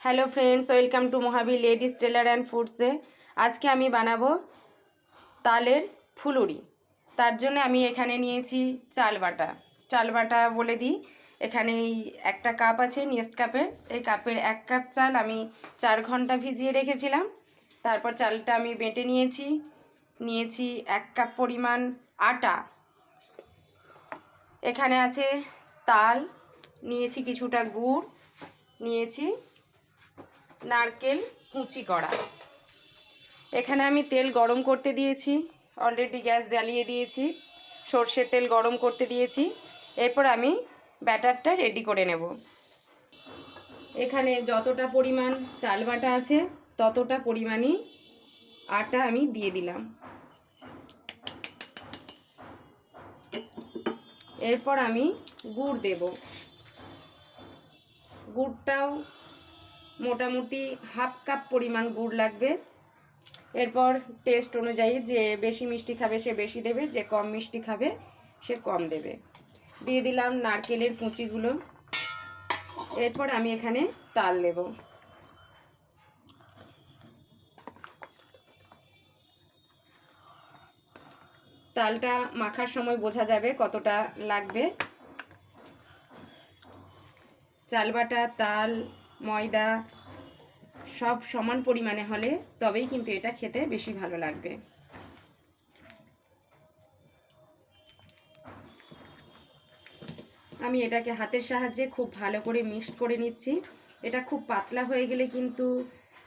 Hello friends, welcome to Mahavir ladies tailor and ফুডসে। আজকে আমি বানাবো তালের ফুলুরি। তার জন্য আমি এখানে নিয়েছি চাল বাটা বলে দিই। এখানে এই একটা কাপ আছে নেসকাপের, এই কাপের 1 কাপ চাল আমি 4 ঘন্টা ভিজিয়ে রেখেছিলাম। তারপর চালটা আমি বেটে নিয়েছি 1 কাপ পরিমাণ আটা। এখানে আছে তাল, নিয়েছি কিছুটা গুড়, নিয়েছি নারকেল কুচি করা। এখানে আমি তেল গরম করতে দিয়েছি, অলরেডি গ্যাস জ্বালিয়ে দিয়েছি, সর্ষের তেল গরম করতে দিয়েছি। এরপর আমি ব্যাটারটা রেডি করে নেব। এখানে যতটা পরিমাণ চাল বাটা আছে ততটা পরিমাণই আটা আমি দিয়ে দিলাম। এরপর আমি গুড় দেব। গুড়টাও মোটামুটি হাফ কাপ পরিমাণ গুড় লাগবে। এরপর টেস্ট অনুযায়ী যে বেশি মিষ্টি খাবে সে বেশি দেবে, যে কম মিষ্টি খাবে সে কম দেবে। দিয়ে দিলাম নারকেলের কুচিগুলো। এরপর আমি এখানে তাল দেব। তালটা মাখার সময় বোঝা যাবে কতটা লাগবে। চাল বাটা, তাল, ময়দা সব সমান পরিমাণে হলে তবেই কিন্তু এটা খেতে বেশি ভালো লাগবে। আমি এটাকে হাতের সাহায্যে খুব ভালো করে মিক্সড করে নিচ্ছি। এটা খুব পাতলা হয়ে গেলে কিন্তু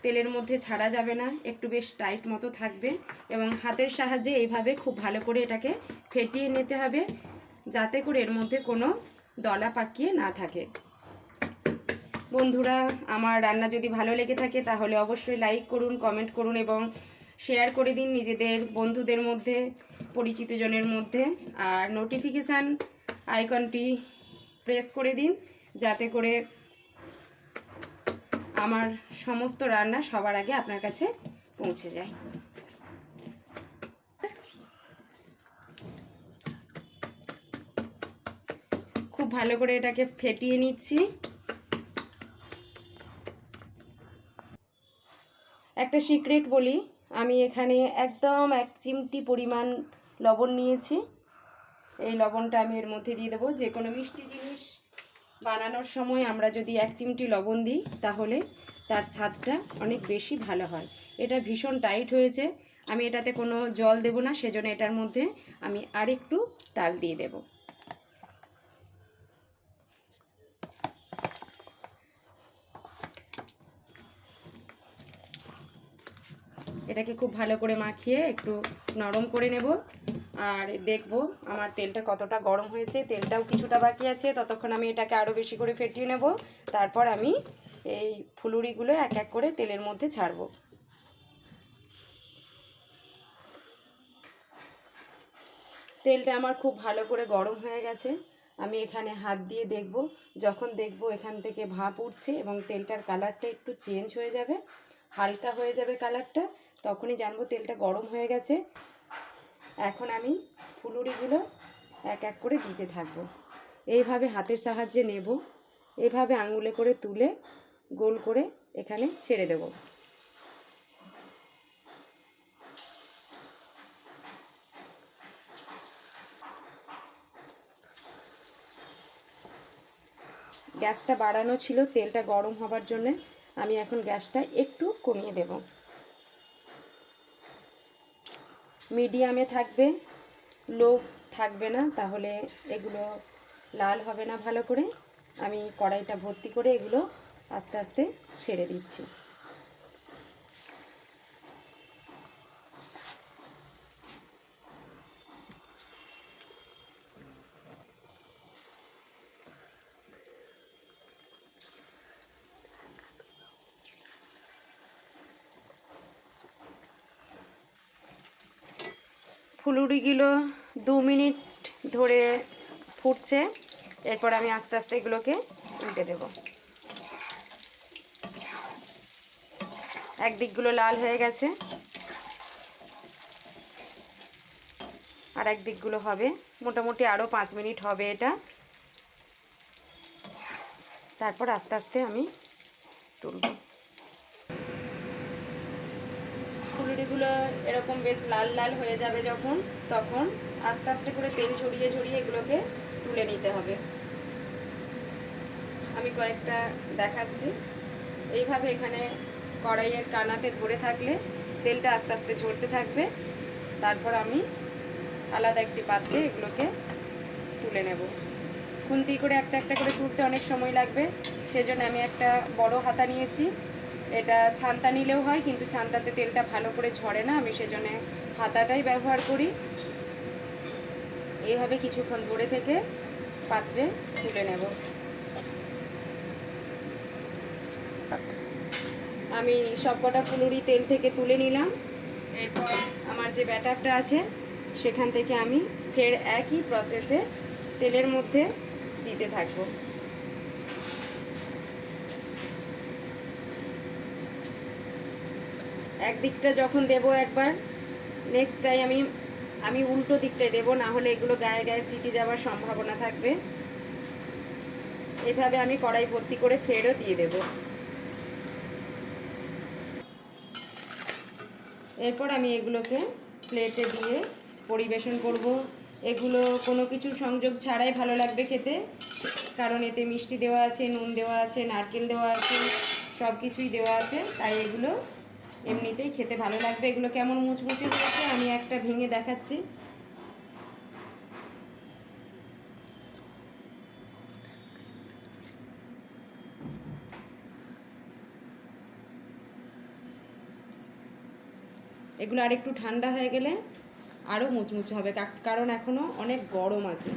তেলের মধ্যে ছাড়া যাবে না, একটু বেশ টাইট মতো থাকবে। এবং হাতের সাহায্যে এইভাবে খুব ভালো করে এটাকে ফেটিয়ে নিতে হবে, যাতে করে এর মধ্যে কোনো দলা পাকিয়ে না থাকে। বন্ধুরা, আমার রান্না যদি ভালো লেগে থাকে তাহলে অবশ্যই লাইক করুন, কমেন্ট করুন এবং শেয়ার করে দিন নিজেদের বন্ধুদের মধ্যে, পরিচিতজনের মধ্যে। আর নোটিফিকেশান আইকনটি প্রেস করে দিন, যাতে করে আমার সমস্ত রান্না সবার আগে আপনার কাছে পৌঁছে যায়। খুব ভালো করে এটাকে ফেটিয়ে নিচ্ছি। একটা সিক্রেট বলি, আমি এখানে একদম 1 চিমটি পরিমাণ লবণ নিয়েছি। এই লবণটা আমি এর মধ্যে দিয়ে দেবো। যে কোনো মিষ্টি জিনিস বানানোর সময় আমরা যদি 1 চিমটি লবণ দিই তাহলে তার স্বাদটা অনেক বেশি ভালো হয়। এটা ভীষণ টাইট হয়েছে, আমি এটাতে কোনো জল দেব না, সেজন্য এটার মধ্যে আমি আরেকটু তাল দিয়ে দেব। এটাকে খুব ভালো করে মাখিয়ে একটু নরম করে নেব। আর দেখব আমার তেলটা কতটা গরম হয়েছে। তেলটাও কিছুটা বাকি আছে, ততক্ষণ আমি এটাকে আরও বেশি করে ফেটিয়ে নেব। তারপর আমি এই ফুলুরিগুলো এক এক করে তেলের মধ্যে ছাড়ব। তেলটা আমার খুব ভালো করে গরম হয়ে গেছে। আমি এখানে হাত দিয়ে দেখব, যখন দেখব এখান থেকে ভাপ উঠছে এবং তেলটার কালারটা একটু চেঞ্জ হয়ে যাবে, হালকা হয়ে যাবে কালারটা, তখনই জানবো তেলটা গরম হয়ে গেছে। এখন আমি ফুলুরিগুলো এক এক করে দিতে থাকবো। এইভাবে হাতের সাহায্যে নেব, এইভাবে আঙুলে করে তুলে গোল করে এখানে ছেড়ে দেব। গ্যাসটা বাড়ানো ছিল তেলটা গরম হবার জন্য, আমি এখন গ্যাসটা একটু কমিয়ে দেব। মিডিয়ামে থাকবে, লো থাকবে না, তাহলে এগুলো লাল হবে না ভালো করে। আমি কড়াইটা ভর্তি করে এগুলো আস্তে আস্তে ছেড়ে দিচ্ছি। ফুলুরিগুলো 2 মিনিট ধরে ফুটছে। এরপর আমি আস্তে আস্তে এগুলোকে উল্টে দেব। একদিকগুলো লাল হয়ে গেছে, আর একদিকগুলো হবে। মোটামুটি আরও 5 মিনিট হবে এটা। তারপর আস্তে আস্তে আমি তুলব। ফুলুরিগুলো এরকম বেশ লাল লাল হয়ে যাবে যখন, তখন আস্তে আস্তে করে তেল ঝরিয়ে ঝরিয়ে এগুলোকে তুলে নিতে হবে। আমি কয়েকটা দেখাচ্ছি। এইভাবে এখানে কড়াইয়ের কানাতে ধরে থাকলে তেলটা আস্তে আস্তে ঝরতে থাকবে। তারপর আমি আলাদা একটি পাত্রে এগুলোকে তুলে নেব। খুন্তি করে একটা একটা করে তুলতে অনেক সময় লাগবে, সেজন্য আমি একটা বড় হাতা নিয়েছি। এটা ছান্তা নিলেও হয়, কিন্তু ছান্তাতে তেলটা ভালো করে ঝরে না, আমি সেজন্য হাতাটাই ব্যবহার করি। এইভাবে কিছুক্ষণ ধরে থেকে পাত্রে তুলে নেব। আমি সবকটা ফুলুরি তেল থেকে তুলে নিলাম। এরপর আমার যে ব্যাটারটা আছে সেখান থেকে আমি ফের একই প্রসেসে তেলের মধ্যে দিতে থাকবো। একদিকটা যখন দেব একবার, নেক্সটটাই আমি উল্টো দিকটায় দেব, না হলে এগুলো গায়ে গায়ে চিটে যাওয়ার সম্ভাবনা থাকবে। এভাবে আমি কড়াই ভর্তি করে ফেরও দিয়ে দেব। এরপর আমি এগুলোকে প্লেটে দিয়ে পরিবেশন করব। এগুলো কোনো কিছু সংযোগ ছাড়াই ভালো লাগবে খেতে, কারণ এতে মিষ্টি দেওয়া আছে, নুন দেওয়া আছে, নারকেল দেওয়া আছে, সব কিছুই দেওয়া আছে, তাই এগুলো এমনিতেই খেতে ভালো লাগবে। এগুলো কেমন মুচমুচে হয়েছে আমি একটা ভেঙে দেখাচ্ছি। এগুলো আরেকটু ঠান্ডা হয়ে গেলে আরও মুচমুচে হবে, কারণ এখনও অনেক গরম আছে।